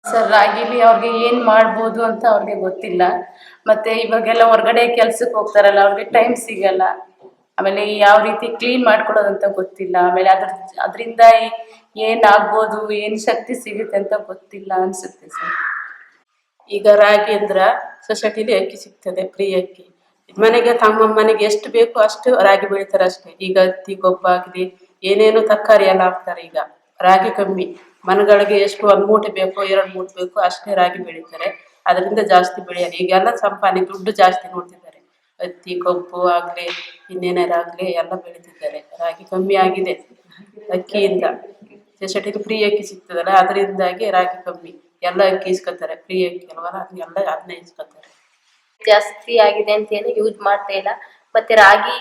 Sir ರಾಗಿಲಿ ಅವ್ರಿಗೆ ಏನು ಮಾಡ್ಬೋದು ಅಂತ ಅವ್ರಿಗೆ ಗೊತ್ತಿಲ್ಲ. ಮತ್ತು ಇವಾಗೆಲ್ಲ ಹೊರ್ಗಡೆ ಕೆಲ್ಸಕ್ಕೆ ಹೋಗ್ತಾರಲ್ಲ, ಅವ್ರಿಗೆ ಟೈಮ್ ಸಿಗಲ್ಲ. ಆಮೇಲೆ ಯಾವ ರೀತಿ ಕ್ಲೀನ್ ಮಾಡ್ಕೊಳ್ಳೋದಂತ ಗೊತ್ತಿಲ್ಲ. ಆಮೇಲೆ ಅದರಿಂದ ಏನಾಗ್ಬೋದು, ಏನು ಶಕ್ತಿ ಸಿಗುತ್ತೆ ಅಂತ ಗೊತ್ತಿಲ್ಲ ಅನಿಸುತ್ತೆ ಸರ್. ಈಗ ರಾಗಿ ಅಂದ್ರೆ ಸೊಸೈಟಿಲಿ ಅಕ್ಕಿ ಸಿಗ್ತದೆ, ಫ್ರೀ ಅಕ್ಕಿ. ಮನೆಗೆ ತಮ್ಮ ಮನೆಗೆ ಎಷ್ಟು ಬೇಕು ಅಷ್ಟು ರಾಗಿ ಬೆಳಿತಾರೆ ಅಷ್ಟೇ. ಈಗ ಹತ್ತಿ ಗೊಬ್ಬ ಆಗಲಿ ಏನೇನು ತರಕಾರಿ ಎಲ್ಲ ಹಾಕ್ತಾರೆ. ಈಗ ರಾಗಿ ಕಮ್ಮಿ, ಮನೆಗಳಿಗೆ ಎಷ್ಟು 1 ಮೂಟೆ ಬೇಕು 2 ಮೂಟೆ ಬೇಕು ಅಷ್ಟೇ ರಾಗಿ ಬೆಳೀತಾರೆ. ಅದರಿಂದ ಜಾಸ್ತಿ ಬೆಳೆಯಲ್ಲ. ಈಗೆಲ್ಲ ಸಂಪಾದನೆ ದುಡ್ಡು ಜಾಸ್ತಿ ನೋಡ್ತಿದ್ದಾರೆ. ಹತ್ತಿ ಕಬ್ಬು ಆಗಲಿ ಇನ್ನೇನಾರಾಗಲಿ ಎಲ್ಲ ಬೆಳೀತಿದ್ದಾರೆ. ರಾಗಿ ಕಮ್ಮಿ ಆಗಿದೆ ಅಕ್ಕಿಯಿಂದ. ಸೊಸೈಟಿಲಿ ಫ್ರೀ ಅಕ್ಕಿ ಸಿಗ್ತದಲ್ಲ, ಅದರಿಂದಾಗಿ ರಾಗಿ ಕಮ್ಮಿ. ಎಲ್ಲ ಅಕ್ಕಿ ಇಸ್ಕೊತಾರೆ, ಫ್ರೀ ಅಕ್ಕಿ ಅಲ್ವಲ್ಲ, ಎಲ್ಲ ಅದನ್ನೇ ಇಸ್ಕೊತಾರೆ. ಜಾಸ್ತಿ ಆಗಿದೆ ಅಂತ ಏನು ಯೂಸ್ ಮಾಡ್ತಾ ಇಲ್ಲ. ಮತ್ತೆ ರಾಗಿ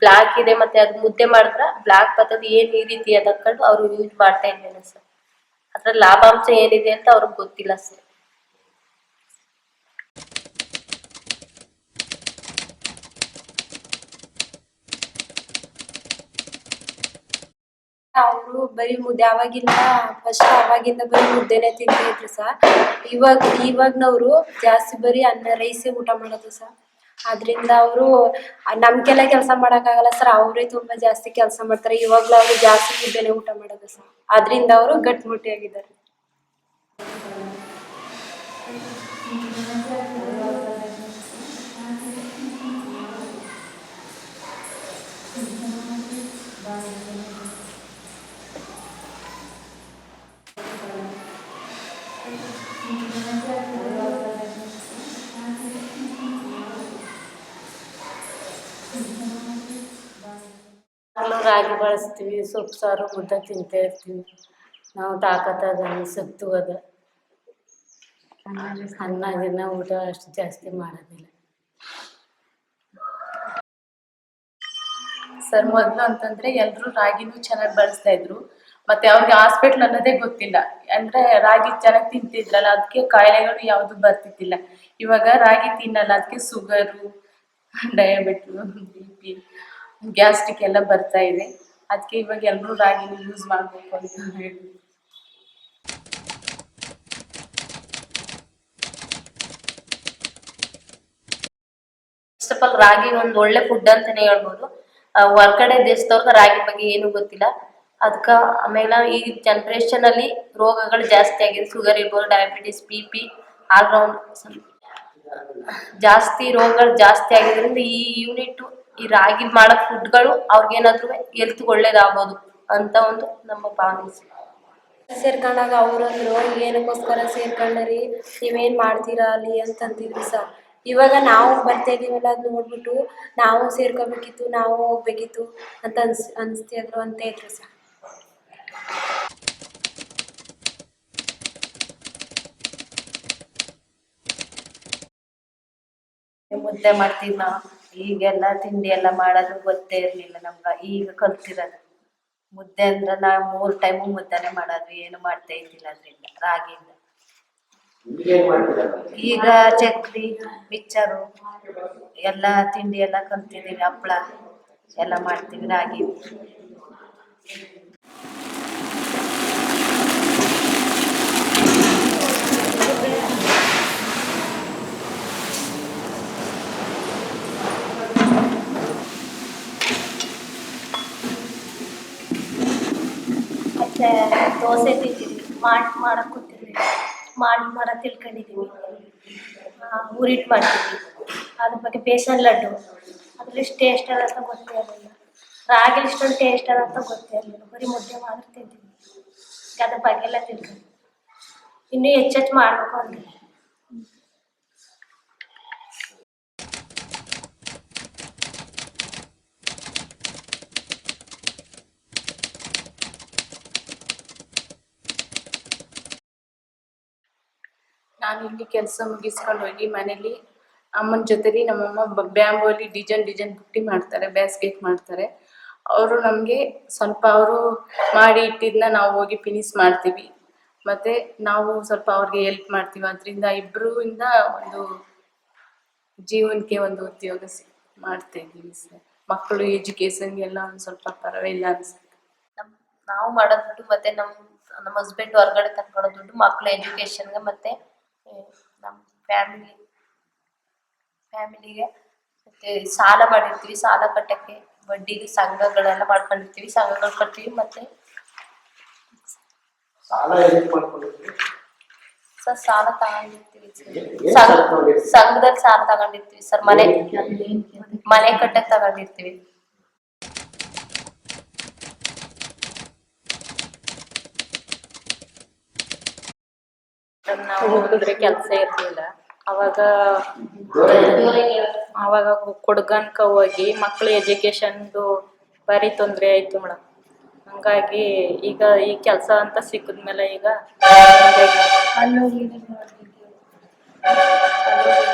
ಬ್ಲಾಕ್ ಇದೆ, ಮತ್ತೆ ಅದು ಮುದ್ದೆ ಮಾಡಿದ್ರ ಬ್ಲಾಕ್ ಬರ್ತದೆ, ಏನ್ ಈ ರೀತಿ ಅದಕ್ಕಂಡು ಅವ್ರು ಯೂಸ್ ಮಾಡ್ತಾ ಇದ್ದೇನೆ ಸರ್. ಅದ್ರ ಲಾಭಾಂಶ ಏನಿದೆ ಅಂತ ಅವ್ರಿಗೆ ಗೊತ್ತಿಲ್ಲ ಸರ್. ಅವರು ಬರೀ ಮುದ್ದೆ ಅವಾಗಿಂದ ಬರೀ ಮುದ್ದೆನೆ ತಿಂತಿದ್ರು ಸರ್. ಇವಾಗ್ನವ್ರು ಜಾಸ್ತಿ ಬರೀ ರೈಸೇ ಊಟ ಮಾಡೋದು ಸರ್. ಆದ್ರಿಂದ ಅವರು ನಮ್ಗೆಲ್ಲ ಕೆಲಸ ಮಾಡಕ್ಕಾಗಲ್ಲ ಸರ್, ಅವರೇ ತುಂಬಾ ಜಾಸ್ತಿ ಕೆಲಸ ಮಾಡ್ತಾರೆ. ಇವಾಗ್ಲೂ ಅವರು ಜಾಸ್ತಿ ಮುದ್ದೆನೆ ಊಟ ಮಾಡೋದು ಸರ್. ಆದ್ರಿಂದ ಅವರು ಗಟ್ಟಿಮುಟ್ಟಿಯಾಗಿದ್ದಾರೆ. ರಾಗಿ ಬಳಸ್ತೀವಿ, ಸೊಪ್ಪು ಸಾರು ಮುದ್ದೆ ತಿಂತಾ ಇರ್ತೀವಿ ನಾವು. ತಾಕತ್ತಾಗಲ್ಲ, ಸತ್ತು ಅದ ಅನ್ನ ಊಟ ಅಷ್ಟು ಜಾಸ್ತಿ ಮಾಡೋದಿಲ್ಲ ಸರ್. ಮೊದಲು ಅಂತಂದ್ರೆ ಎಲ್ಲರೂ ರಾಗಿನೂ ಚೆನ್ನಾಗಿ ಬಳಸ್ತಾ ಇದ್ರು. ಮತ್ತೆ ಅವ್ರಿಗೆ ಹಾಸ್ಪಿಟ್ಲ್ ಅನ್ನೋದೇ ಗೊತ್ತಿಲ್ಲ. ಅಂದ್ರೆ ರಾಗಿ ಚೆನ್ನಾಗಿ ತಿಂತಿದ್ರಲ್ಲ, ಅದಕ್ಕೆ ಕಾಯಿಲೆಗಳು ಯಾವುದು ಬರ್ತಿದ್ದಿಲ್ಲ. ಇವಾಗ ರಾಗಿ ತಿನ್ನಲ್ಲ, ಅದಕ್ಕೆ ಶುಗರು, ಡಯಾಬಿಟು, BP, ಗ್ಯಾಸ್ಟ್ರಿಕ್ ಎಲ್ಲ ಬರ್ತಾ ಇದೆ. ಅದಕ್ಕೆ ಇವಾಗ ಎಲ್ಲರೂ ರಾಗಿನ ಯೂಸ್ ಮಾಡಬೇಕು ಅಂತ ಹೇಳಿ. ಫಸ್ಟ್ ಆಫ್ ಆಲ್ ರಾಗಿ ಒಂದು ಒಳ್ಳೆ ಫುಡ್ ಅಂತಾನೆ ಹೇಳ್ಬೋದು. ಹೊರ್ಗಡೆ ದೇಶದವ್ರಿಗೆ ರಾಗಿ ಬಗ್ಗೆ ಏನು ಗೊತ್ತಿಲ್ಲ. ಅದಕ್ಕೆ ಆಮೇಲೆ ಈ ಜನ್ರೇಷನ್ ಅಲ್ಲಿ ರೋಗಗಳು ಜಾಸ್ತಿ ಆಗಿದೆ. ಶುಗರ್ ಇರ್ಬೋದು, ಡಯಾಬಿಟಿಸ್, BP, ಆಲ್ರೌಂಡ್ ಜಾಸ್ತಿ ರೋಗಗಳು ಜಾಸ್ತಿ ಆಗಿದ್ರಿಂದ ಈ ರಾಗಿ ಮಾಡೋ ಫುಡ್ಗಳು ಅವ್ರಿಗೇನಾದ್ರೂ ಹೆಲ್ತ್ ಒಳ್ಳೇದಾಗ್ಬೋದು ಅಂತ ಒಂದು ನಮ್ಮ ಭಾವನೆ. ಸೇರ್ಕೊಂಡಾಗ ಅವ್ರಂದ್ರು ಏನಕ್ಕೋಸ್ಕರ ಸೇರ್ಕೊಂಡ್ರಿ, ನೀವೇನ್ ಮಾಡ್ತೀರಾ ಅಲ್ಲಿ ಅಂತಂತಿದ್ರು ಸರ್. ಇವಾಗ ನಾವು ಬರ್ತಾ ಇದೀವಲ್ಲ, ಅದು ನೋಡ್ಬಿಟ್ಟು ನಾವು ಸೇರ್ಕೋಬೇಕಿತ್ತು, ನಾವು ಹೋಗ್ಬೇಕಿತ್ತು ಅಂತ ಅನಿಸ್ತಿದ್ರು ಅಂತ ಇದ್ರು ಸರ್. ಮುದ್ದೆ ಮಾಡ್ತೀವಿ ನಾವು. ಈಗೆಲ್ಲ ತಿಂಡಿ ಎಲ್ಲ ಮಾಡೋದು ಗೊತ್ತೇ ಇರಲಿಲ್ಲ ನಮ್ಗೆ, ಈಗ ಕಲ್ತಿರೋದು. ಮುದ್ದೆ ಅಂದ್ರೆ ನಾವು 3 ಟೈಮು ಮುದ್ದೆನೇ ಮಾಡೋದು, ಏನು ಮಾಡ್ತಾ ಇದ್ದಿಲ್ಲ ಅದರಿಂದ ರಾಗಿಯಿಂದ. ಈಗ ಚಕ್ಲಿ, ಮಿಕ್ಚರು ಎಲ್ಲ ತಿಂಡಿ ಎಲ್ಲ ಕಲ್ತಿದ್ದೀವಿ. ಹಪ್ಪಳ ಎಲ್ಲ ಮಾಡ್ತೀವಿ ರಾಗಿ. ಮತ್ತೆ ದೋಸೆ ತಿಂತೀವಿ, ಮಾಡಕ್ಕೆ ಕೂತಿದ್ವಿ, ಮಾಡ ತಿಳ್ಕೊಂಡಿದ್ದೀವಿ. ಊರಿಟ್ಟು ಮಾಡ್ತೀವಿ, ಅದ್ರ ಬಗ್ಗೆ ಬೇಸನ್ ಲಡ್ಡು, ಅದ್ರಲ್ಲಿ ಟೇಸ್ಟ್ ಅದಂತ ಗೊತ್ತೇ ಇರಲಿಲ್ಲ. ರಾಗಿಲಿ ಇಷ್ಟೊಂದು ಟೇಸ್ಟ್ ಅದಂತ ಗೊತ್ತೇ ಇರಲಿಲ್ಲ. ಬರೀ ಮುದ್ದೆ ಮಾತ್ರ ತಿಂತೀವಿ. ಅದ್ರ ಬಗ್ಗೆ ಎಲ್ಲ ತಿಳ್ಕೊಂಡು ಇನ್ನೂ ಹೆಚ್ಚೆಚ್ಚು ಮಾಡಬೇಕು ಅಂದರೆ ನಾನು ಇಲ್ಲಿ ಕೆಲಸ ಮುಗಿಸ್ಕೊಂಡು ಹೋಗಿ ಮನೇಲಿ ಅಮ್ಮನ ಜೊತೆಲಿ ನಮ್ಮಮ್ಮ ಬ್ಯಾಂಬೂಲಿ ಡಿಸೈನ್ ಬುಟ್ಟಿ ಮಾಡ್ತಾರೆ, ಬ್ಯಾಸ್ಕೆಟ್ ಮಾಡ್ತಾರೆ. ಅವರು ನಮಗೆ ಸ್ವಲ್ಪ ಅವರು ಮಾಡಿ ಇಟ್ಟಿದ್ದನ್ನ ನಾವು ಹೋಗಿ ಫಿನಿಶ್ ಮಾಡ್ತೀವಿ. ಮತ್ತು ನಾವು ಸ್ವಲ್ಪ ಅವ್ರಿಗೆ ಹೆಲ್ಪ್ ಮಾಡ್ತೀವಿ. ಅದರಿಂದ ಇಬ್ಬರಿಂದ ಒಂದು ಜೀವನಕ್ಕೆ ಒಂದು ಉದ್ಯೋಗ ಮಾಡ್ತಾಯಿದ್ದೀವಿ ಸರ್. ಮಕ್ಕಳು ಎಜುಕೇಷನ್ಗೆಲ್ಲ ಒಂದು ಸ್ವಲ್ಪ ಪರವಾಗಿಲ್ಲ ಅನ್ಸುತ್ತೆ. ನಾವು ಮಾಡೋದು. ಮತ್ತು ನಮ್ಮ ನಮ್ಮ ಹಸ್ಬೆಂಡ್ ಹೊರಗಡೆ ತಕ್ಕೊಳ್ಳೋ ದುಡ್ಡು ಮಕ್ಕಳ ಎಜುಕೇಷನ್ಗೆ ಮತ್ತು ನಮ್ಮ ಫ್ಯಾಮಿಲಿಗೆ ಮತ್ತು ಸಾಲ ಮಾಡಿರ್ತೀವಿ, ಸಾಲ ಕಟ್ಟೋಕ್ಕೆ ಬಡ್ಡಿಗೆ ಸಂಘಗಳೆಲ್ಲ ಮಾಡ್ಕೊಂಡಿರ್ತೀವಿ, ಸಂಘಗಳು ಕಟ್ತೀವಿ. ಮತ್ತು ಸರ್ ಸಾಲ ತಗೊಂಡಿರ್ತೀವಿ ಸಂಘದಲ್ಲಿ ಸಾಲ ತಗೊಂಡಿರ್ತೀವಿ ಸರ್, ಮನೆ ಕಟ್ಟಕ್ಕೆ ತಗೊಂಡಿರ್ತೀವಿ. ನಾವು ಹೋಗಿದ್ರೆ ಕೆಲಸ ಇರಲಿಲ್ಲ. ಅವಾಗ ಕೊಡ್ಗನ್ಕ ಹೋಗಿ ಮಕ್ಳ ಎಜುಕೇಷನ್ದು ಭಾರಿ ತೊಂದರೆ ಆಯಿತು ಮೇಡಮ್. ಹಂಗಾಗಿ ಈಗ ಈ ಕೆಲಸ ಅಂತ ಸಿಕ್ಕಿದ್ಮೇಲೆ ಈಗ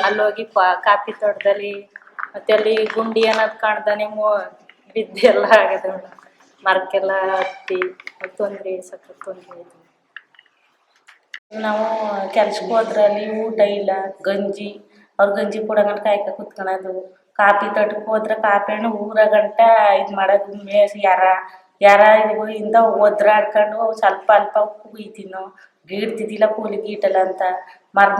ಅಲ್ಲೋಗಿ ಕಾಫಿ ತೋಟದಲ್ಲಿ ಮತ್ತೆ ಅಲ್ಲಿ ಗುಂಡಿ ಅನ್ನೋದು ಕಾಣ್ದಾನೆ ಬಿದ್ದೆಲ್ಲ ಆಗಿದೆ ಮೇಡಮ್. ಮರಕ್ಕೆಲ್ಲ ಹತ್ತಿ ತೊಂದರೆ ಸಖತ್ ತೊಂದರೆ ಆಯಿತು. ನಾವು ಕೆಲ್ಸಕ್ಕೆ ಹೋದ್ರಲ್ಲಿ ಊಟ ಇಲ್ಲ, ಗಂಜಿ ಅವ್ರು ಗಂಜಿ ಕೊಡೋಗಂಟ ಕಾಯ್ಕ ಕುತ್ಕೊಳ್ಳೋದು. ಕಾಫಿ ತೋಟಕ್ಕೆ ಹೋದ್ರೆ ಕಾಫಿ ಹಣ್ಣು ಊರ ಗಂಟ ಇದು ಮಾಡೋದು. ಯಾರ ಇಂದ ಒದ್ರಾಡ್ಕೊಂಡು ಸ್ವಲ್ಪ ಅಲ್ಪ ಕುಯ್ತೀನೋ, ಗೀಡ್ತಿದ್ದಿಲ್ಲ ಕೂಲಿ ಗೀಟಲ್ಲ ಅಂತ ಮರದ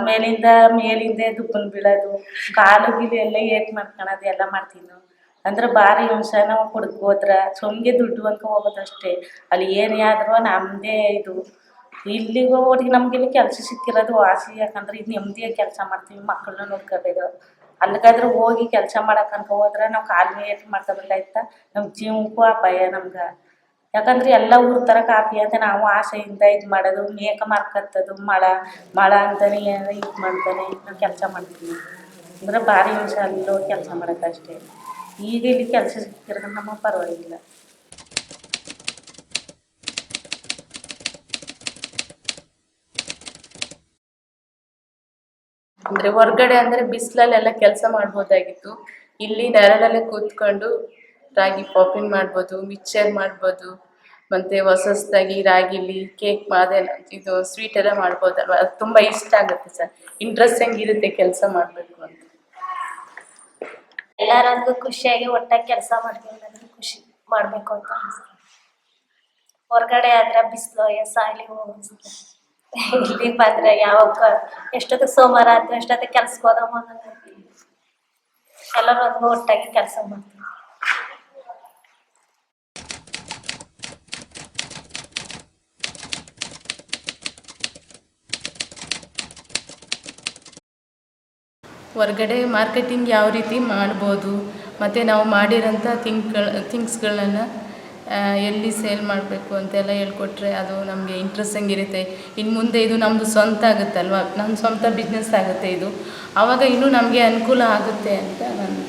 ಮೇಲಿಂದ ದುಪ್ಪನ್ ಬೀಳೋದು, ಕಾಲು ಗೀಲು ಎಲ್ಲ ಏಟ್ ಮಾಡ್ಕೊಳೋದು ಎಲ್ಲ ಮಾಡ್ತೀನೋ. ಅಂದ್ರೆ ಭಾರಿ ಹಿಂಸೆ. ನಾವು ಕೊಡಕ್ಕೆ ಹೋದ್ರೆ ಸುಮ್ಗೆ ದುಡ್ಡು ಅನ್ಕೊ ಹೋಗೋದಷ್ಟೇ. ಅಲ್ಲಿ ಏನೇ ಆದ್ರೂ ನಮ್ಮದೇ ಇದು. ಇಲ್ಲಿಗೆ ಹೋಗಿ ನಮಗಿಲ್ಲಿ ಕೆಲಸ ಸಿಕ್ಕಿರೋದು ವಾಸಿ, ಯಾಕಂದ್ರೆ ಇದು ನೆಮ್ಮದಿಯಾಗಿ ಕೆಲಸ ಮಾಡ್ತೀವಿ, ಮಕ್ಕಳನ್ನ ನೋಡ್ಕೋಬೇಕು. ಅಲ್ಲಿಗಾದ್ರೂ ಹೋಗಿ ಕೆಲಸ ಮಾಡಕ್ಕೆ ಅನ್ಕೊ ಹೋದ್ರೆ ನಾವು ಕಾಲು ಏಟ್ ಮಾಡ್ಕೋಬೇಕಾಯ್ತ, ನಮ್ಮ ಜೀವಕ್ಕೂ ಅಪಾಯ ನಮ್ಗೆ. ಯಾಕಂದ್ರೆ ಎಲ್ಲ ಊರ ಥರ ಕಾಪಿ ಅಂತ ನಾವು ಆಸೆಯಿಂದ ಇದು ಮಾಡೋದು, ಮೇಕ ಮಾರ್ಕತ್ತದು, ಮಳ ಅಂತಲೇ ಇದು ಮಾಡ್ತಾನೆ ನಾವು ಕೆಲಸ ಮಾಡ್ತೀವಿ. ಅಂದರೆ ಭಾರಿ ಹಿಂಸೆ ಅಲ್ಲೋ ಕೆಲಸ ಮಾಡೋಕ್ಕಷ್ಟೇ. ಈಗ ಇಲ್ಲಿ ಕೆಲಸ ಸಿಕ್ಕಿರೋದು ನಮಗೆ ಪರವಾಗಿಲ್ಲ. ಅಂದರೆ ಹೊರ್ಗಡೆ ಅಂದರೆ ಬಿಸಿಲಲ್ಲೆಲ್ಲ ಕೆಲಸ ಮಾಡ್ಬೋದಾಗಿತ್ತು. ಇಲ್ಲಿ ನೆರಳಲ್ಲೇ ಕೂತ್ಕೊಂಡು ರಾಗಿ ಪಾಪಿನ್ ಮಾಡ್ಬೋದು, ಮಿಕ್ಚರ್ ಮಾಡ್ಬೋದು, ಮತ್ತು ಹೊಸದಾಗಿ ರಾಗಿಲಿ ಕೇಕ್ ಅದೆಲ್ಲ ಇದು ಸ್ವೀಟ್ ಎಲ್ಲ ಮಾಡ್ಬೋದಲ್ವ. ಅದು ತುಂಬ ಇಷ್ಟ ಆಗುತ್ತೆ ಸರ್. ಇಂಟ್ರೆಸ್ಟಿಂಗ್ ಇರುತ್ತೆ ಕೆಲಸ ಮಾಡಬೇಕು ಅಂತ. ಎಲ್ಲರಂಗೂ ಖುಷಿಯಾಗಿ ಒಟ್ಟಾಗಿ ಕೆಲಸ ಮಾಡ್ಕೊಂಡ್ರೆ ಖುಷಿ ಮಾಡಬೇಕು ಅಂತ ಅನಿಸ್ತದೆ. ಹೊರಗಡೆ ಆದರೆ ಬಿಸಿಲು ಸಾಲಿ ಹೋಗಿ ಇಲ್ಲಿ ಬಂದರೆ ಯಾವಾಗ ಎಷ್ಟೊತ್ತಿಗೆ ಸೋಮವಾರ ಆದರೆ ಎಷ್ಟೊತ್ತಿಗೆ ಕೆಲ್ಸಕ್ಕೆ ಹೋದಮ್ಮ ಎಲ್ಲರೂ ಒಟ್ಟಾಗಿ ಕೆಲಸ ಮಾಡ್ತೀವಿ. ಹೊರ್ಗಡೆ ಮಾರ್ಕೆಟಿಂಗ್ ಯಾವ ರೀತಿ ಮಾಡ್ಬೋದು, ಮತ್ತು ನಾವು ಮಾಡಿರೋಂಥ ಥಿಂಗ್ಸ್ಗಳನ್ನು ಎಲ್ಲಿ ಸೇಲ್ ಮಾಡಬೇಕು ಅಂತೆಲ್ಲ ಹೇಳ್ಕೊಟ್ರೆ ಅದು ನಮಗೆ ಇಂಟ್ರೆಸ್ಟಿಂಗ್ ಇರುತ್ತೆ. ಇನ್ನು ಮುಂದೆ ಇದು ನಮ್ಮದು ಸ್ವಂತ ಆಗುತ್ತಲ್ವ, ನಮ್ಮ ಸ್ವಂತ ಬಿಸ್ನೆಸ್ ಆಗುತ್ತೆ ಇದು. ಆವಾಗ ಇನ್ನೂ ನಮಗೆ ಅನುಕೂಲ ಆಗುತ್ತೆ ಅಂತ ನಾನು